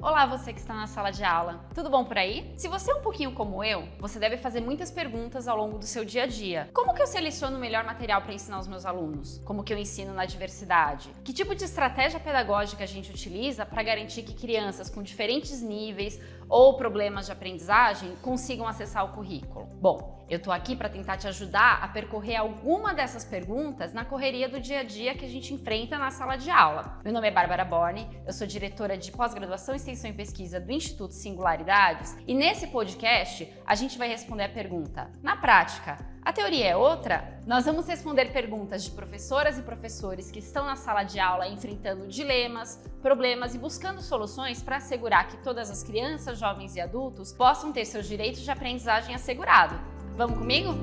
Olá, você que está na sala de aula. Tudo bom por aí? Se você é um pouquinho como eu, você deve fazer muitas perguntas ao longo do seu dia a dia. Como que eu seleciono o melhor material para ensinar os meus alunos? Como que eu ensino na diversidade? Que tipo de estratégia pedagógica a gente utiliza para garantir que crianças com diferentes níveis ou problemas de aprendizagem consigam acessar o currículo? Bom, eu tô aqui para tentar te ajudar a percorrer alguma dessas perguntas na correria do dia a dia que a gente enfrenta na sala de aula. Meu nome é Bárbara Borne, eu sou diretora de pós-graduação, extensão e pesquisa do Instituto Singularidades e nesse podcast a gente vai responder a pergunta: na prática, a teoria é outra? Nós vamos responder perguntas de professoras e professores que estão na sala de aula enfrentando dilemas, problemas e buscando soluções para assegurar que todas as crianças, jovens e adultos possam ter seus direitos de aprendizagem assegurados. Vamos comigo?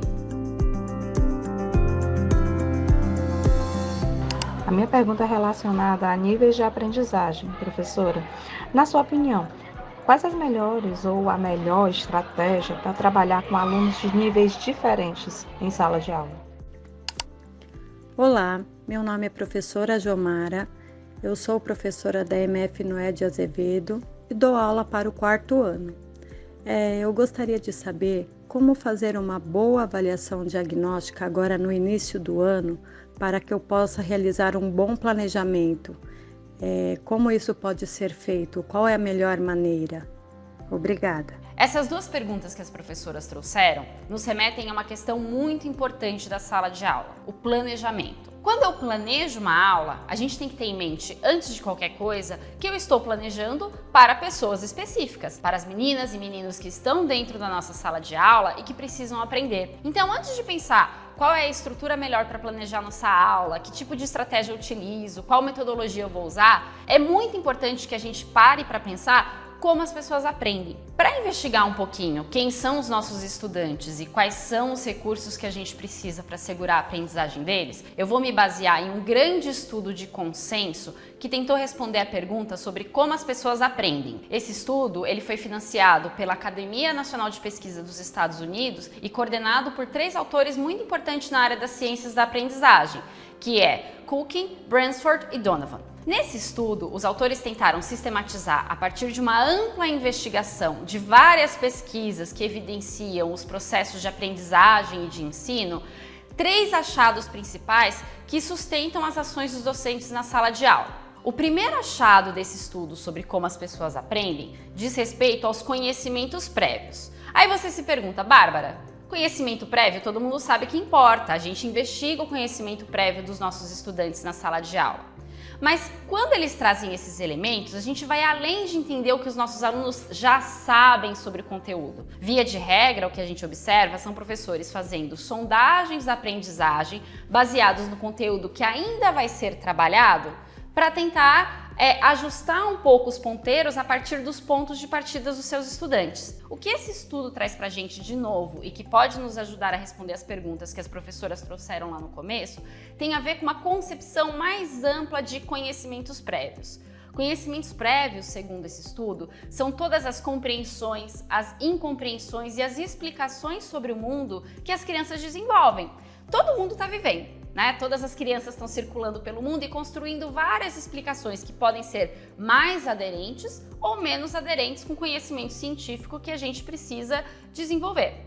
A minha pergunta é relacionada a níveis de aprendizagem, professora. Na sua opinião, quais as melhores ou a melhor estratégia para trabalhar com alunos de níveis diferentes em sala de aula? Olá, meu nome é professora Jomara, eu sou professora da MF Noé de Azevedo e dou aula para o 4º ano. Eu gostaria de saber como fazer uma boa avaliação diagnóstica agora no início do ano para que eu possa realizar um bom planejamento. Como isso pode ser feito? Qual é a melhor maneira? Obrigada. Essas duas perguntas que as professoras trouxeram nos remetem a uma questão muito importante da sala de aula: o planejamento. Quando eu planejo uma aula, a gente tem que ter em mente, antes de qualquer coisa, que eu estou planejando para pessoas específicas, para as meninas e meninos que estão dentro da nossa sala de aula e que precisam aprender. Então, antes de pensar qual é a estrutura melhor para planejar nossa aula, que tipo de estratégia eu utilizo, qual metodologia eu vou usar, é muito importante que a gente pare para pensar como as pessoas aprendem. Para investigar um pouquinho quem são os nossos estudantes e quais são os recursos que a gente precisa para assegurar a aprendizagem deles, eu vou me basear em um grande estudo de consenso que tentou responder a pergunta sobre como as pessoas aprendem. Esse estudo ele foi financiado pela Academia Nacional de Pesquisa dos Estados Unidos e coordenado por 3 autores muito importantes na área das ciências da aprendizagem, que é Cooking, Bransford e Donovan. Nesse estudo, os autores tentaram sistematizar, a partir de uma ampla investigação de várias pesquisas que evidenciam os processos de aprendizagem e de ensino, 3 achados principais que sustentam as ações dos docentes na sala de aula. O primeiro achado desse estudo sobre como as pessoas aprendem diz respeito aos conhecimentos prévios. Aí você se pergunta: Bárbara, conhecimento prévio todo mundo sabe que importa, a gente investiga o conhecimento prévio dos nossos estudantes na sala de aula. Mas quando eles trazem esses elementos, a gente vai além de entender o que os nossos alunos já sabem sobre o conteúdo. Via de regra, o que a gente observa são professores fazendo sondagens da aprendizagem baseados no conteúdo que ainda vai ser trabalhado para tentar ajustar um pouco os ponteiros a partir dos pontos de partida dos seus estudantes. O que esse estudo traz pra gente de novo e que pode nos ajudar a responder as perguntas que as professoras trouxeram lá no começo, tem a ver com uma concepção mais ampla de conhecimentos prévios. Conhecimentos prévios, segundo esse estudo, são todas as compreensões, as incompreensões e as explicações sobre o mundo que as crianças desenvolvem. Todo mundo está vivendo. Todas as crianças estão circulando pelo mundo e construindo várias explicações que podem ser mais aderentes ou menos aderentes com o conhecimento científico que a gente precisa desenvolver.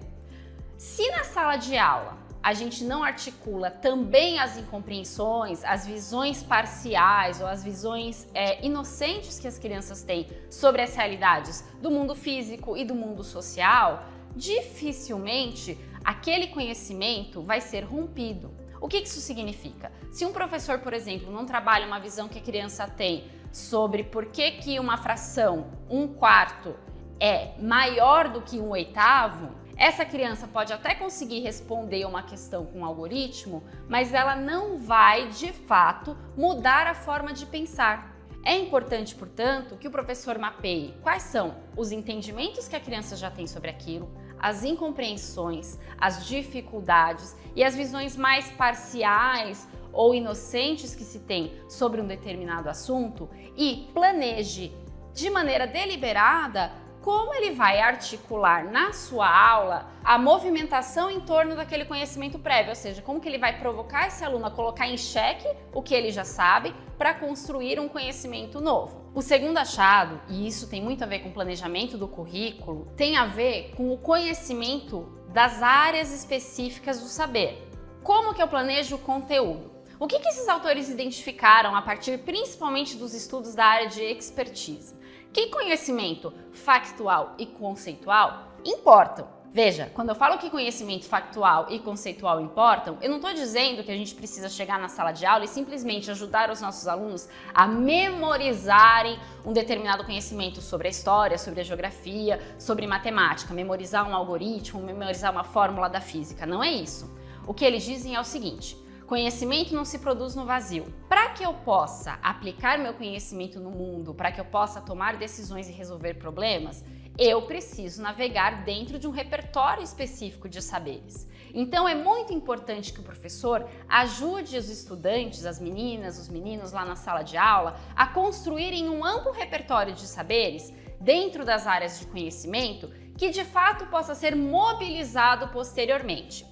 Se na sala de aula a gente não articula também as incompreensões, as visões parciais ou as visões inocentes que as crianças têm sobre as realidades do mundo físico e do mundo social, dificilmente aquele conhecimento vai ser rompido. O que isso significa? Se um professor, por exemplo, não trabalha uma visão que a criança tem sobre por que uma fração, 1/4, é maior do que 1/8, essa criança pode até conseguir responder uma questão com um algoritmo, mas ela não vai, de fato, mudar a forma de pensar. É importante, portanto, que o professor mapeie quais são os entendimentos que a criança já tem sobre aquilo, as incompreensões, as dificuldades e as visões mais parciais ou inocentes que se tem sobre um determinado assunto e planeje de maneira deliberada como ele vai articular na sua aula a movimentação em torno daquele conhecimento prévio, ou seja, como que ele vai provocar esse aluno a colocar em xeque o que ele já sabe para construir um conhecimento novo. O segundo achado, e isso tem muito a ver com o planejamento do currículo, tem a ver com o conhecimento das áreas específicas do saber. Como que eu planejo o conteúdo? O que esses autores identificaram a partir principalmente dos estudos da área de expertise? Que conhecimento factual e conceitual importam. Veja, quando eu falo que conhecimento factual e conceitual importam, eu não estou dizendo que a gente precisa chegar na sala de aula e simplesmente ajudar os nossos alunos a memorizarem um determinado conhecimento sobre a história, sobre a geografia, sobre matemática, memorizar um algoritmo, memorizar uma fórmula da física. Não é isso. O que eles dizem é o seguinte: conhecimento não se produz no vazio. Para que eu possa aplicar meu conhecimento no mundo, para que eu possa tomar decisões e resolver problemas, eu preciso navegar dentro de um repertório específico de saberes. Então é muito importante que o professor ajude os estudantes, as meninas, os meninos lá na sala de aula, a construírem um amplo repertório de saberes dentro das áreas de conhecimento que de fato possa ser mobilizado posteriormente.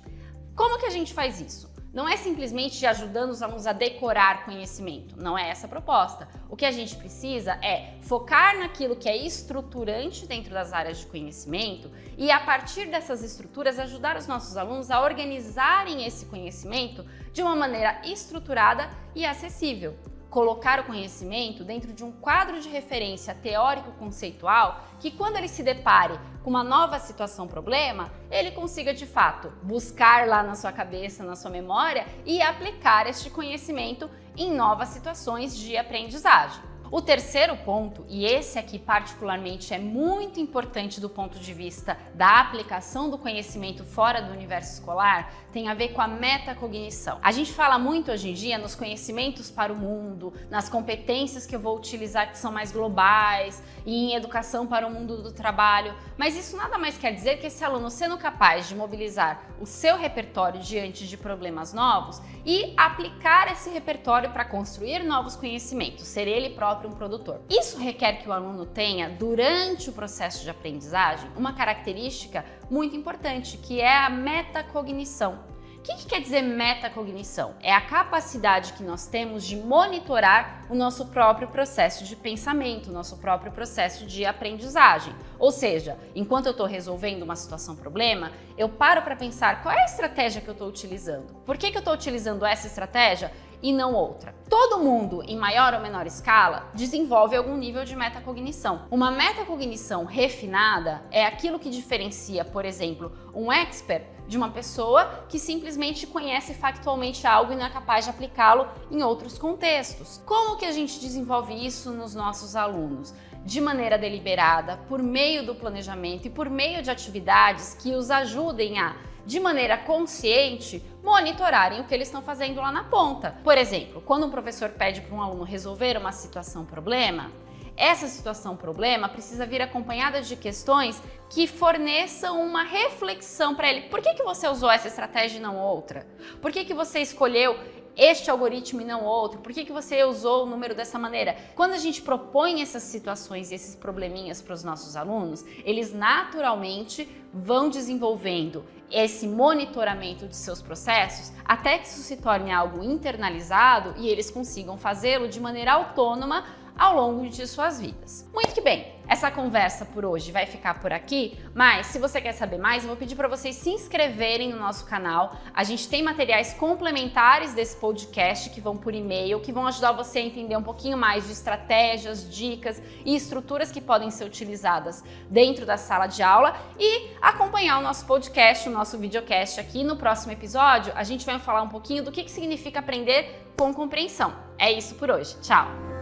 Como que a gente faz isso? Não é simplesmente ajudando os alunos a decorar conhecimento, não é essa a proposta. O que a gente precisa é focar naquilo que é estruturante dentro das áreas de conhecimento e, a partir dessas estruturas, ajudar os nossos alunos a organizarem esse conhecimento de uma maneira estruturada e acessível. Colocar o conhecimento dentro de um quadro de referência teórico-conceitual que, quando ele se depare com uma nova situação-problema, ele consiga, de fato, buscar lá na sua cabeça, na sua memória e aplicar este conhecimento em novas situações de aprendizagem. O terceiro ponto, e esse aqui particularmente é muito importante do ponto de vista da aplicação do conhecimento fora do universo escolar, tem a ver com a metacognição. A gente fala muito hoje em dia nos conhecimentos para o mundo, nas competências que eu vou utilizar que são mais globais e em educação para o mundo do trabalho, mas isso nada mais quer dizer que esse aluno, sendo capaz de mobilizar o seu repertório diante de problemas novos e aplicar esse repertório para construir novos conhecimentos, ser ele próprio um produtor. Isso requer que o aluno tenha, durante o processo de aprendizagem, uma característica muito importante, que é a metacognição. O que quer dizer metacognição? É a capacidade que nós temos de monitorar o nosso próprio processo de pensamento, o nosso próprio processo de aprendizagem. Ou seja, enquanto eu estou resolvendo uma situação-problema, eu paro para pensar qual é a estratégia que eu estou utilizando. Por que eu estou utilizando essa estratégia e não outra? Todo mundo, em maior ou menor escala, desenvolve algum nível de metacognição. Uma metacognição refinada é aquilo que diferencia, por exemplo, um expert de uma pessoa que simplesmente conhece factualmente algo e não é capaz de aplicá-lo em outros contextos. Como que a gente desenvolve isso nos nossos alunos? De maneira deliberada, por meio do planejamento e por meio de atividades que os ajudem a, de maneira consciente, monitorarem o que eles estão fazendo lá na ponta. Por exemplo, quando um professor pede para um aluno resolver uma situação-problema, essa situação-problema precisa vir acompanhada de questões que forneçam uma reflexão para ele. Por que você usou essa estratégia e não outra? Por que você escolheu este algoritmo e não outro? Por que você usou o número dessa maneira? Quando a gente propõe essas situações e esses probleminhas para os nossos alunos, eles naturalmente vão desenvolvendo esse monitoramento de seus processos até que isso se torne algo internalizado e eles consigam fazê-lo de maneira autônoma ao longo de suas vidas. Muito que bem, essa conversa por hoje vai ficar por aqui, mas se você quer saber mais, eu vou pedir para vocês se inscreverem no nosso canal. A gente tem materiais complementares desse podcast que vão por e-mail, que vão ajudar você a entender um pouquinho mais de estratégias, dicas e estruturas que podem ser utilizadas dentro da sala de aula e acompanhar o nosso podcast, o nosso videocast aqui. No próximo episódio, a gente vai falar um pouquinho do que significa aprender com compreensão. É isso por hoje. Tchau!